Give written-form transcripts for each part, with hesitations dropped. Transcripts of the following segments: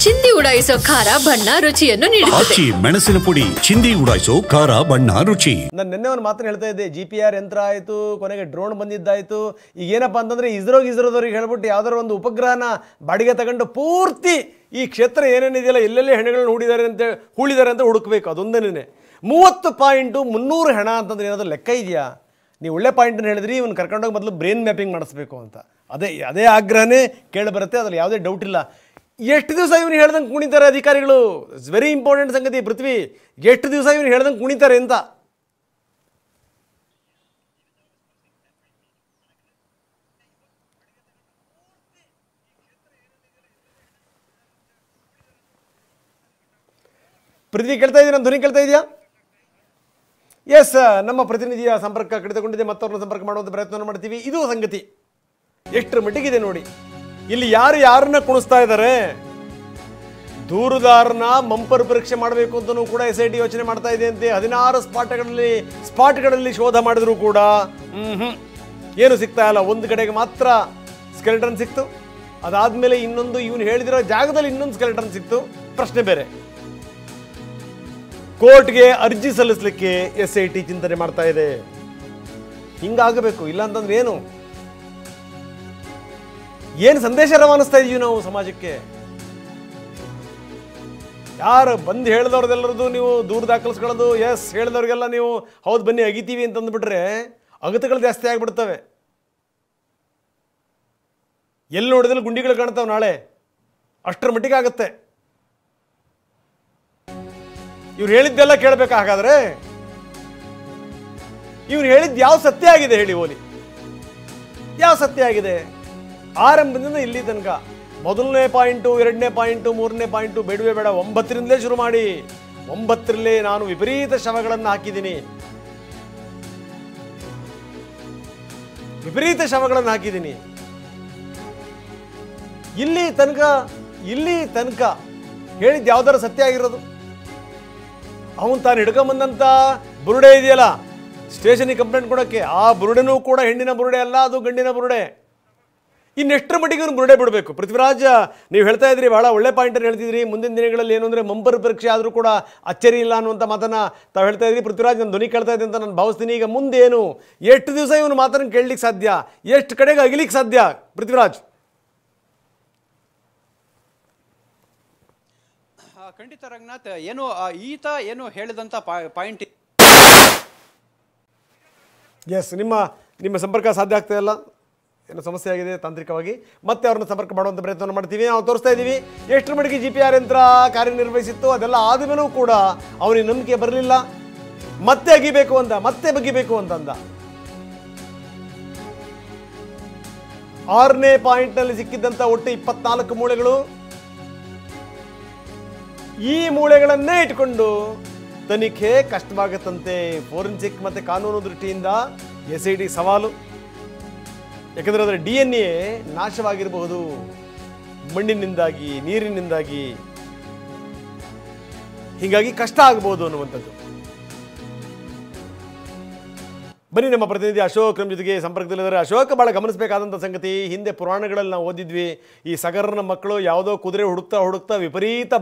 ಚಿಂದಿ ಉಡಾಯಿಸೋ ಖಾರ ಬಣ್ಣ ರುಚಿಯನ್ನು ನೀಡುತ್ತದೆ. ಮೆಣಸಿನ ಪುಡಿ ಚಿಂದಿ ಉಡಾಯಿಸೋ ಖಾರ ಬಣ್ಣ ರುಚಿ. ನಾನು ನಿನ್ನೆ ಒಂದು ಮಾತನ್ನು ಹೇಳ್ತಾ ಇದ್ದೆ, GPR ಯಂತ್ರ ಆಯಿತು, ಕೊನೆಗೆ ಡ್ರೋನ್ ಬಂದಿದ್ದಾಯಿತು. ಈಗ ಏನಪ್ಪ ಅಂತಂದರೆ ಇಸ್ರೋದವ್ರಿಗೆ ಹೇಳ್ಬಿಟ್ಟು ಯಾವ್ದಾದ್ರು ಒಂದು ಉಪಗ್ರಹನ ಬಾಡಿಗೆ ತಗೊಂಡು ಪೂರ್ತಿ ಈ ಕ್ಷೇತ್ರ ಏನೇನಿದೆಯಲ್ಲ ಎಲ್ಲೆಲ್ಲಿ ಹೆಣೆಗಳನ್ನ ಹೂಳಿದ್ದಾರೆ ಅಂತ ಹುಡುಕಬೇಕು. ಅದೊಂದೇನೆ 30 ಪಾಯಿಂಟು 300 ಹೆಣ ಅಂತಂದ್ರೆ ಏನಾದರೂ ಲೆಕ್ಕ ಇದೆಯಾ? ನೀವು ಒಳ್ಳೆ ಪಾಯಿಂಟನ್ನು ಹೇಳಿದ್ರಿ, ಇವನು ಕರ್ಕೊಂಡೋಗಿ ಮೊದಲು ಬ್ರೈನ್ ಮ್ಯಾಪಿಂಗ್ ಮಾಡಿಸ್ಬೇಕು ಅಂತ. ಅದೇ ಆಗ್ರಹನೇ ಕೇಳಿ ಬರುತ್ತೆ, ಅದ್ರಲ್ಲಿ ಯಾವುದೇ ಡೌಟ್ ಇಲ್ಲ. ಎಷ್ಟು ದಿವಸ ಇವನು ಹೇಳ್ದಂಗೆ ಕುಣಿತಾರೆ ಅಧಿಕಾರಿಗಳು? ಇಟ್ಸ್ ವೆರಿ ಇಂಪಾರ್ಟೆಂಟ್ ಸಂಗತಿ ಪೃಥ್ವಿ. ಎಷ್ಟು ದಿವಸ ಇವನು ಹೇಳ್ದಂಗೆ ಕುಣಿತಾರೆ ಅಂತ. ಪೃಥ್ವಿ ಕೇಳ್ತಾ ಇದೀಯ? ನಮ್ಮ ಧ್ವನಿ ಕೇಳ್ತಾ ಇದೆಯಾ? ಎಸ್, ನಮ್ಮ ಪ್ರತಿನಿಧಿಯ ಸಂಪರ್ಕ ಕಡಿತಗೊಂಡಿದೆ, ಮತ್ತವ್ರನ್ನ ಸಂಪರ್ಕ ಮಾಡುವಂಥ ಪ್ರಯತ್ನ ಮಾಡ್ತೀವಿ. ಇದು ಸಂಗತಿ ಎಷ್ಟರ ಮಟ್ಟಿಗಿದೆ ನೋಡಿ. ಇಲ್ಲಿ ಯಾರನ್ನ ಕುಣಿಸ್ತಾ ಇದ್ದಾರೆ? ದೂರುದಾರನ ಮಂಪರ್ ಪರೀಕ್ಷೆ ಮಾಡಬೇಕು ಅಂತಲೂ ಕೂಡ SIT ಯೋಚನೆ ಮಾಡ್ತಾ ಇದೆ ಅಂತೆ. 16 ಸ್ಪಾಟ್ಗಳಲ್ಲಿ ಶೋಧ ಮಾಡಿದ್ರು ಕೂಡ ಏನು ಸಿಗ್ತಾ ಇಲ್ಲ. ಒಂದು ಕಡೆಗೆ ಮಾತ್ರ ಸ್ಕೆಲೆಟನ್ ಸಿಕ್ತು, ಅದಾದ್ಮೇಲೆ ಇನ್ನೊಂದು ಇವನು ಹೇಳಿದಿರೋ ಜಾಗದಲ್ಲಿ ಇನ್ನೊಂದು ಸ್ಕೆಲೆಟನ್ ಸಿಕ್ತು. ಪ್ರಶ್ನೆ ಬೇರೆ. ಕೋರ್ಟ್ಗೆ ಅರ್ಜಿ ಸಲ್ಲಿಸಲಿಕ್ಕೆ SIT ಚಿಂತನೆ ಮಾಡ್ತಾ ಇದೆ. ಹಿಂಗಾಗಬೇಕು, ಇಲ್ಲ ಅಂತಂದ್ರೆ ಏನು ಸಂದೇಶ ರವಾನಿಸ್ತಾ ಇದೀವಿ ನಾವು ಸಮಾಜಕ್ಕೆ? ಯಾರು ಬಂದು ಹೇಳಿದವ್ರದೆಲ್ಲರದು ನೀವು ದೂರ ದಾಖಲಿಸ್ಕೊಳ್ಳೋದು, ಎಸ್ ಹೇಳಿದವ್ರಿಗೆಲ್ಲ ನೀವು ಹೌದು ಬನ್ನಿ ಅಗಿತೀವಿ ಅಂತಂದ್ಬಿಟ್ರೆ ಅಗತಗಳು ಜಾಸ್ತಿ ಆಗಿಬಿಡ್ತವೆ. ಎಲ್ಲಿ ನೋಡಿದ್ರೆ ಗುಂಡಿಗಳು ಕಾಣ್ತಾವೆ ನಾಳೆ, ಅಷ್ಟರ ಮಟ್ಟಿಗೆ ಆಗುತ್ತೆ. ಇವ್ರು ಹೇಳಿದ್ದೆಲ್ಲ ಕೇಳಬೇಕಾ? ಹಾಗಾದ್ರೆ ಇವ್ರು ಹೇಳಿದ್ದು ಯಾವ ಸತ್ಯ ಆಗಿದೆ ಹೇಳಿ ಓಲಿ? ಯಾವ ಸತ್ಯ ಆಗಿದೆ? ಆರಂಭದಿಂದ ಇಲ್ಲಿ ತನಕ ಮೊದಲನೇ ಪಾಯಿಂಟು, 2ನೇ ಪಾಯಿಂಟು, 3ನೇ ಪಾಯಿಂಟು ಬೇಡವೇ ಬೇಡ, 9ರಿಂದಲೇ ಶುರು ಮಾಡಿ. 9ರಲ್ಲೇ ನಾನು ವಿಪರೀತ ಶವಗಳನ್ನು ಹಾಕಿದ್ದೀನಿ. ಇಲ್ಲಿ ತನಕ ಹೇಳಿದ್ದು ಯಾವ್ದಾರ ಸತ್ಯ ಆಗಿರೋದು? ಅವನು ತಾನು ಹಿಡ್ಕೊಂಬಂದಂತ ಬುರುಡೆ ಇದೆಯಲ್ಲ ಸ್ಟೇಷನಿಗೆ ಕಂಪ್ಲೇಂಟ್ ಕೊಡೋಕ್ಕೆ, ಆ ಬುರುಡೆನೂ ಕೂಡ ಹೆಣ್ಣಿನ ಬುರುಡೆ ಅಲ್ಲ, ಅದು ಗಂಡಿನ ಬುರುಡೆ. ಇನ್ನೆಷ್ಟರ ಮಟ್ಟಿಗೆ ಇವನು ಬುರುಡೆ ಬಿಡಬೇಕು? ಪೃಥ್ವಿರಾಜ್, ನೀವು ಹೇಳ್ತಾ ಇದ್ರಿ, ಬಹಳ ಒಳ್ಳೆ ಪಾಯಿಂಟನ್ನು ಹೇಳ್ತಿದ್ರಿ. ಮುಂದಿನ ದಿನಗಳಲ್ಲಿ ಏನು ಅಂದರೆ ಮಂಪರ್ ಪರೀಕ್ಷೆ ಆದರೂ ಕೂಡ ಅಚ್ಚರಿ ಇಲ್ಲ ಅನ್ನುವಂಥ ಮಾತನ್ನ ತಾವು ಹೇಳ್ತಾ ಇದ್ರಿ. ಪೃಥ್ವಿರಾಜ್, ನನ್ನ ಧ್ವನಿ ಕೇಳ್ತಾ ಇದೆ ಅಂತ ನಾನು ಭಾವಿಸ್ತೀನಿ. ಈಗ ಮುಂದೇನು? ಎಷ್ಟು ದಿವಸ ಇವನು ಮಾತನ್ನು ಕೇಳಲಿಕ್ಕೆ ಸಾಧ್ಯ? ಎಷ್ಟು ಕಡೆಗೆ ಅಗಿಲಿಕ್ಕೆ ಸಾಧ್ಯ ಪೃಥ್ವಿರಾಜ್? ಖಂಡಿತ ರಂಗನಾಥ್, ಈತ ಹೇಳಿದಂಥ ಪಾಯಿಂಟ್. ಎಸ್, ನಿಮ್ಮ ಸಂಪರ್ಕ ಸಾಧ್ಯ ಆಗ್ತಾ ಇಲ್ಲ, ಏನೋ ಸಮಸ್ಯೆ ಆಗಿದೆ ತಾಂತ್ರಿಕವಾಗಿ. ಮತ್ತೆ ಅವ್ರನ್ನ ಸಂಪರ್ಕ ಮಾಡುವಂಥ ಪ್ರಯತ್ನ ಮಾಡ್ತೀವಿ. ನಾವು ತೋರಿಸ್ತಾ ಇದ್ದೀವಿ ಎಷ್ಟರ ಮಟ್ಟಿಗೆ GPR ಯಂತ್ರ ಕಾರ್ಯನಿರ್ವಹಿಸಿತ್ತು. ಅದೆಲ್ಲ ಆದಮೇಲೂ ಕೂಡ ಅವನಿಗೆ ನಂಬಿಕೆ ಬರಲಿಲ್ಲ. ಮತ್ತೆ ಬಗ್ಗಿಬೇಕು ಅಂತ ಅಂದ. 6ನೇ ಪಾಯಿಂಟ್ನಲ್ಲಿ ಸಿಕ್ಕಿದ್ದಂಥ ಒಟ್ಟು 24 ಮೂಳೆಗಳು. ಈ ಮೂಳೆಗಳನ್ನೇ ಇಟ್ಕೊಂಡು ತನಿಖೆ ಕಷ್ಟವಾಗುತ್ತಂತೆ. ಫೋರೆನ್ಸಿಕ್ ಮತ್ತು ಕಾನೂನು ದೃಷ್ಟಿಯಿಂದ SIT ಸವಾಲು. ಯಾಕಂದರೆ ಅದರ DNA ನಾಶವಾಗಿರಬಹುದು, ಮಣ್ಣಿನಿಂದಾಗಿ, ನೀರಿನಿಂದಾಗಿ. ಹೀಗಾಗಿ ಕಷ್ಟ ಆಗಬಹುದು ಅನ್ನುವಂಥದ್ದು. ಬನ್ನಿ, ನಮ್ಮ ಪ್ರತಿನಿಧಿ ಅಶೋಕ್ ನಮ್ಮ ಜೊತೆಗೆ ಸಂಪರ್ಕದಲ್ಲಿದ್ದಾರೆ. ಅಶೋಕ್, ಭಾಳ ಗಮನಿಸಬೇಕಾದಂಥ ಸಂಗತಿ, ಹಿಂದೆ ಪುರಾಣಗಳಲ್ಲಿ ನಾವು ಓದಿದ್ವಿ, ಈ ಸಾಗರನ ಮಕ್ಕಳು ಯಾವುದೋ ಕುದುರೆ ಹುಡುಕ್ತಾ ವಿಪರೀತ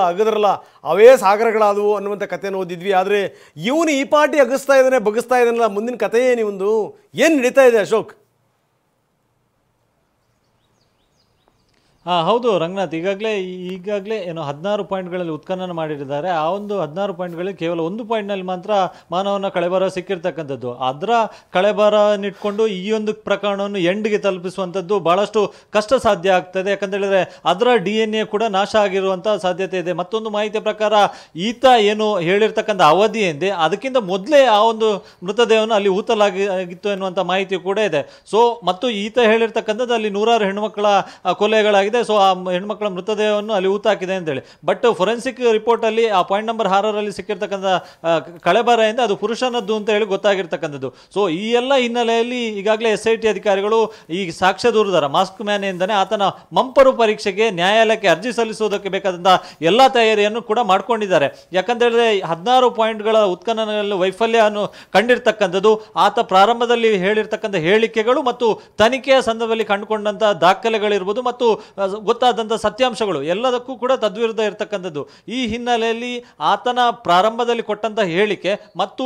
ಅಗದ್ರಲ್ಲ ಅವೇ ಸಾಗರಗಳಾದವು ಅನ್ನುವಂಥ ಕಥೆಯನ್ನು ಓದಿದ್ವಿ. ಆದರೆ ಇವನು ಈ ಪಾಟಿ ಬಗ್ಗಿಸ್ತಾ ಇದ್ದಾನಲ್ಲ, ಮುಂದಿನ ಕಥೆ ಏನು ನಡೀತಾ ಇದೆ ಅಶೋಕ್? ಹೌದು ರಂಗನಾಥ್, ಈಗಾಗಲೇ ಏನು 16 ಪಾಯಿಂಟ್ಗಳಲ್ಲಿ ಉತ್ಖನನ ಮಾಡಿದ್ದಾರೆ. ಆ ಒಂದು 16 ಪಾಯಿಂಟ್ಗಳಲ್ಲಿ ಕೇವಲ 1 ಪಾಯಿಂಟ್ನಲ್ಲಿ ಮಾತ್ರ ಮಾನವನ ಕಳೆಬರ ಸಿಕ್ಕಿರ್ತಕ್ಕಂಥದ್ದು. ಅದರ ಕಳೆಬರನ್ನಿಟ್ಕೊಂಡು ಈ ಒಂದು ಪ್ರಕರಣವನ್ನು ಎಂಡ್ಗೆ ತಲುಪಿಸುವಂಥದ್ದು ಬಹಳಷ್ಟು ಕಷ್ಟ ಸಾಧ್ಯ ಆಗ್ತದೆ. ಯಾಕಂತೇಳಿದ್ರೆ ಅದರ DNA ಕೂಡ ನಾಶ ಆಗಿರುವಂಥ ಸಾಧ್ಯತೆ ಇದೆ. ಮತ್ತೊಂದು ಮಾಹಿತಿಯ ಪ್ರಕಾರ ಈತ ಏನು ಹೇಳಿರ್ತಕ್ಕಂಥ ಅವಧಿ ಎಂದೇ ಅದಕ್ಕಿಂತ ಮೊದಲೇ ಆ ಒಂದು ಮೃತದೇಹವನ್ನು ಅಲ್ಲಿ ಊತಲಾಗಿತ್ತು ಎನ್ನುವಂಥ ಮಾಹಿತಿ ಕೂಡ ಇದೆ. ಮತ್ತು ಈತ ಹೇಳಿರ್ತಕ್ಕಂಥದ್ದು ಅಲ್ಲಿ 100 ಹೆಣ್ಣುಮಕ್ಕಳ ಕೊಲೆಗಳಾಗಿದೆ. ಸೊ ಆ ಹೆಣ್ಮಕ್ಳ ಮೃತದೇಹವನ್ನು ಅಲ್ಲಿ ಊತಾಕಿದೆ ಅಂತೇಳಿ. ಬಟ್ ಫೊರೆನ್ಸಿಕ್ ರಿಪೋರ್ಟ್ ಅಲ್ಲಿ ಆ ಪಾಯಿಂಟ್ ನಂಬರ್ 6ರಲ್ಲಿ ಸಿಕ್ಕಿರ್ತಕ್ಕಂಥ ಕಳೆಬರದಿಂದ ಅದು ಪುರುಷನದ್ದು ಅಂತ ಹೇಳಿ ಗೊತ್ತಾಗಿರ್ತಕ್ಕಂಥದ್ದು. ಸೊ ಈ ಎಲ್ಲ ಹಿನ್ನೆಲೆಯಲ್ಲಿ ಈಗಾಗಲೇ SIT ಅಧಿಕಾರಿಗಳು ಈ ಸಾಕ್ಷ್ಯ ದೂರುದಾರ ಮಾಸ್ಕ್ ಮ್ಯಾನ್ ಎಂದನೇ ಆತನ ಮಂಪರು ಪರೀಕ್ಷೆಗೆ ನ್ಯಾಯಾಲಯಕ್ಕೆ ಅರ್ಜಿ ಸಲ್ಲಿಸುವುದಕ್ಕೆ ಬೇಕಾದಂಥ ಎಲ್ಲ ತಯಾರಿಯನ್ನು ಕೂಡ ಮಾಡ್ಕೊಂಡಿದ್ದಾರೆ. ಯಾಕಂತ ಹೇಳಿದ್ರೆ 16 ಪಾಯಿಂಟ್ಗಳ ಉತ್ಖನನದಲ್ಲಿ ವೈಫಲ್ಯವನ್ನು ಕಂಡಿರ್ತಕ್ಕಂಥದ್ದು, ಆತ ಪ್ರಾರಂಭದಲ್ಲಿ ಹೇಳಿರ್ತಕ್ಕಂಥ ಹೇಳಿಕೆಗಳು ಮತ್ತು ತನಿಖೆಯ ಸಂದರ್ಭದಲ್ಲಿ ಕಂಡುಕೊಂಡಂಥ ದಾಖಲೆಗಳಿರ್ಬೋದು ಮತ್ತು ಗೊತ್ತಾದಂಥ ಸತ್ಯಾಂಶಗಳು ಎಲ್ಲದಕ್ಕೂ ಕೂಡ ತದ್ವಿರುದ್ಧ ಇರತಕ್ಕಂಥದ್ದು. ಈ ಹಿನ್ನೆಲೆಯಲ್ಲಿ ಆತನ ಪ್ರಾರಂಭದಲ್ಲಿ ಕೊಟ್ಟಂತ ಹೇಳಿಕೆ ಮತ್ತು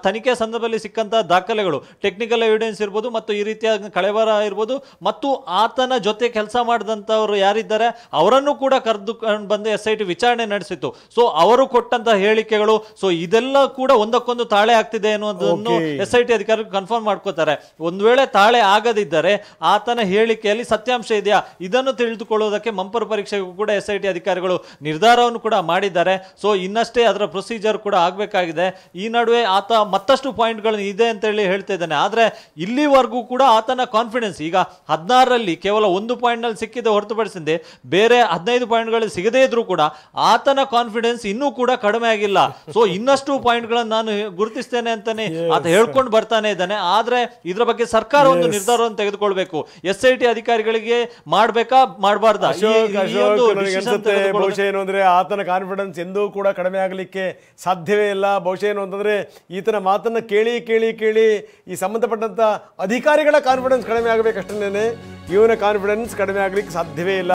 ತನಿಖೆ ಸಂದರ್ಭದಲ್ಲಿ ಸಿಕ್ಕಂತ ದಾಖಲೆಗಳು, ಟೆಕ್ನಿಕಲ್ ಎವಿಡೆನ್ಸ್ ಇರ್ಬೋದು ಮತ್ತು ಈ ರೀತಿಯ ಕಳೆಬರ ಇರ್ಬೋದು ಮತ್ತು ಆತನ ಜೊತೆ ಕೆಲಸ ಮಾಡಿದಂಥವ್ರು ಯಾರಿದ್ದಾರೆ ಅವರನ್ನು ಕೂಡ ಕರೆದುಕೊಂಡು ಬಂದು SIT ವಿಚಾರಣೆ ನಡೆಸಿತ್ತು. ಸೊ ಅವರು ಕೊಟ್ಟಂತ ಹೇಳಿಕೆಗಳು, ಸೊ ಇದೆಲ್ಲ ಕೂಡ ಒಂದಕ್ಕೊಂದು ತಾಳೆ ಆಗ್ತಿದೆ ಅನ್ನೋದನ್ನು SIT ಅಧಿಕಾರಿಗಳು ಕನ್ಫರ್ಮ್ ಮಾಡ್ಕೋತಾರೆ. ಒಂದು ವೇಳೆ ತಾಳೆ ಆಗದಿದ್ದರೆ ಆತನ ಹೇಳಿಕೆಯಲ್ಲಿ ಸತ್ಯಾಂಶ ಇದೆಯಾ ಇದನ್ನು ತಿಳಿದುಕೊಳ್ಳುವುದಕ್ಕೆ ಮಂಪರು ಪರೀಕ್ಷೆಗೂ ಕೂಡ SIT ಅಧಿಕಾರಿಗಳು ನಿರ್ಧಾರವನ್ನು ಕೂಡ ಮಾಡಿದ್ದಾರೆ. ಸೊ ಇನ್ನಷ್ಟೇ ಅದರ ಪ್ರೊಸೀಜರ್ ಕೂಡ ಆಗಬೇಕಾಗಿದೆ. ಈ ನಡುವೆ ಆತ ಮತ್ತಷ್ಟು ಪಾಯಿಂಟ್ಗಳು ಇದೆ ಅಂತ ಹೇಳಿ ಹೇಳ್ತಾ ಇದ್ದಾನೆ. ಆದ್ರೆ ಇಲ್ಲಿವರೆಗೂ ಕೂಡ ಆತನ ಕಾನ್ಫಿಡೆನ್ಸ್ ಈಗ 16ರಲ್ಲಿ ಕೇವಲ 1 ಪಾಯಿಂಟ್ ನಲ್ಲಿ ಸಿಕ್ಕಿದೆ ಹೊರತುಪಡಿಸಿದೆ ಬೇರೆ 15 ಪಾಯಿಂಟ್ಗಳು ಸಿಗದೇ ಇದ್ರೂ ಕೂಡ ಆತನ ಕಾನ್ಫಿಡೆನ್ಸ್ ಇನ್ನೂ ಕೂಡ ಕಡಿಮೆ ಆಗಿಲ್ಲ. ಸೊ ಇನ್ನಷ್ಟು ಪಾಯಿಂಟ್ಗಳನ್ನು ನಾನು ಗುರುತಿಸ್ತೇನೆ ಅಂತಾನೆ ಆತ ಹೇಳ್ಕೊಂಡು ಬರ್ತಾನೆ ಇದ್ದಾನೆ. ಆದ್ರೆ ಇದರ ಬಗ್ಗೆ ಸರ್ಕಾರ ಒಂದು ನಿರ್ಧಾರವನ್ನು ತೆಗೆದುಕೊಳ್ಬೇಕು. SIT ಅಧಿಕಾರಿಗಳಿಗೆ ಮಾಡ್ಬೇಕಾ ಮಾಡಬಾರ್ದಾ? ಬಹುಶಃ ಏನು ಅಂದ್ರೆ ಆತನ ಕಾನ್ಫಿಡೆನ್ಸ್ ಎಂದೂ ಕೂಡ ಕಡಿಮೆ ಆಗಲಿಕ್ಕೆ ಸಾಧ್ಯವೇ ಇಲ್ಲ. ಬಹುಶಃ ಏನು ಅಂತಂದ್ರೆ ಈತನ ಮಾತನ್ನ ಕೇಳಿ ಕೇಳಿ ಕೇಳಿ ಈ ಸಂಬಂಧಪಟ್ಟಂತ ಅಧಿಕಾರಿಗಳ ಕಾನ್ಫಿಡೆನ್ಸ್ ಕಡಿಮೆ ಆಗಬೇಕಷ್ಟೇನೆ, ಇವನ ಕಾನ್ಫಿಡೆನ್ಸ್ ಕಡಿಮೆ ಆಗ್ಲಿಕ್ಕೆ ಸಾಧ್ಯವೇ ಇಲ್ಲ.